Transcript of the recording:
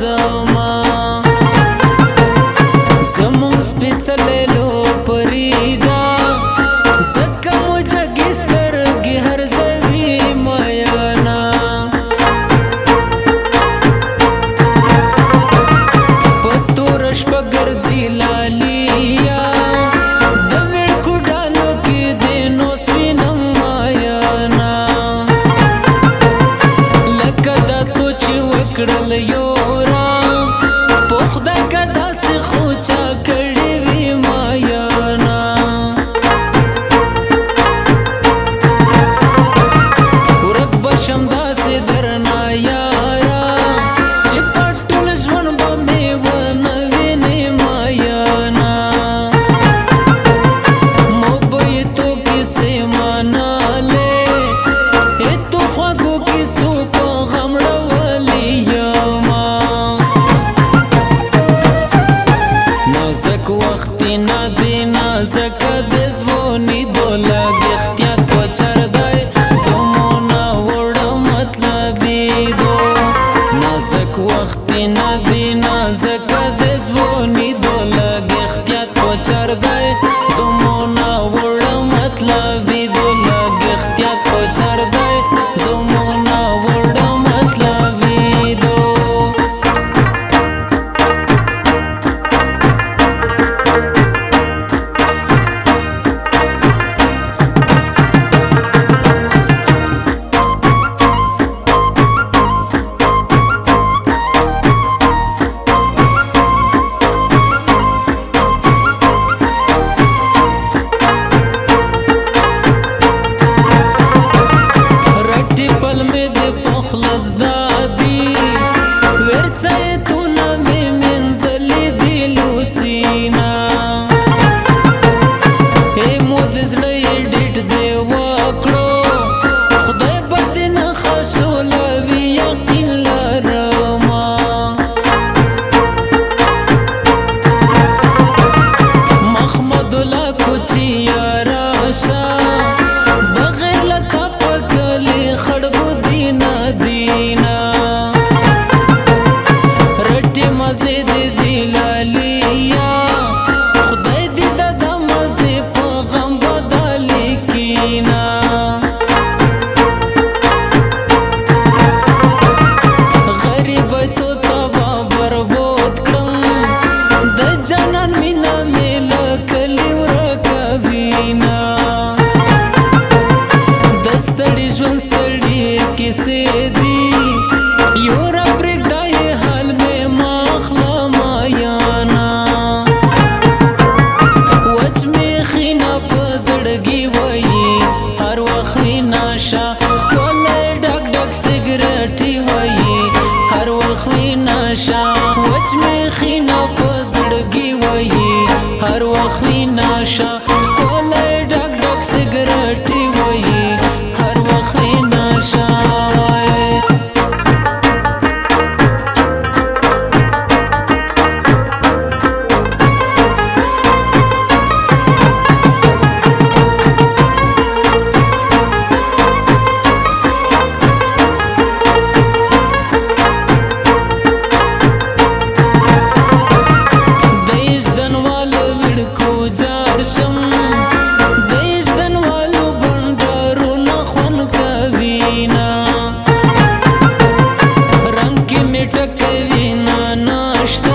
زما زمون سپیڅلو پریدا زکه مو جګی سترګې هر زوی میانا پتور شپه ګرځي لالیا د وړکو ډالو کې د نو سوینم میانا لکه دا تو چې وکړل یورا په خدای که داسې خو چا کړې وي میانا ورک به شم داسې درنه یارا چې په ټول ژوند به مې ونه وینې میانا مو به یې تو کیسې منالې تو خواږو کیسو په غم ړولې یما نازک وختي نه دی نازک د ځواني دو لږ احتیاط په سر دی زمونه وړه مطلبي دو نازک وختي نه دی نازک د ځواني دو لږ احتیاط په سر دی زمونه وړه مطلبي دو لږ احتیاط په سر دی زمونه وړه مطلبي دو خلاص دادی ورڅه تو نه مې منزلې دی لوسینا هی مو د زړه ډېټ دی وکړو خدای به دې نه خښولوي یقین لرما محمد الله کوچیا راشه بغیر له تا په ګلې خړبو دینا رټي مزه دې لالیا خدای دې د مزه په غم بدل کینا غریب تو تبا برباد کړم د جنان مینا مل کلی ورکوینا دستړي ژوند ستړي کیسې دی یورا پرېږدای حال مې ماخله مایانا وچ مې خینه په زړګي وایي هر وخت وینا شه ښکلی ډک ډک سګرټي وایي هر وخت وینا شه وچ مې خینه په زړګي وایي هر وخت وینا شه ښکلی ډک ډک سګرټي وایي هر وخت وینا شه رنگ کې میټه کوي نه ناشته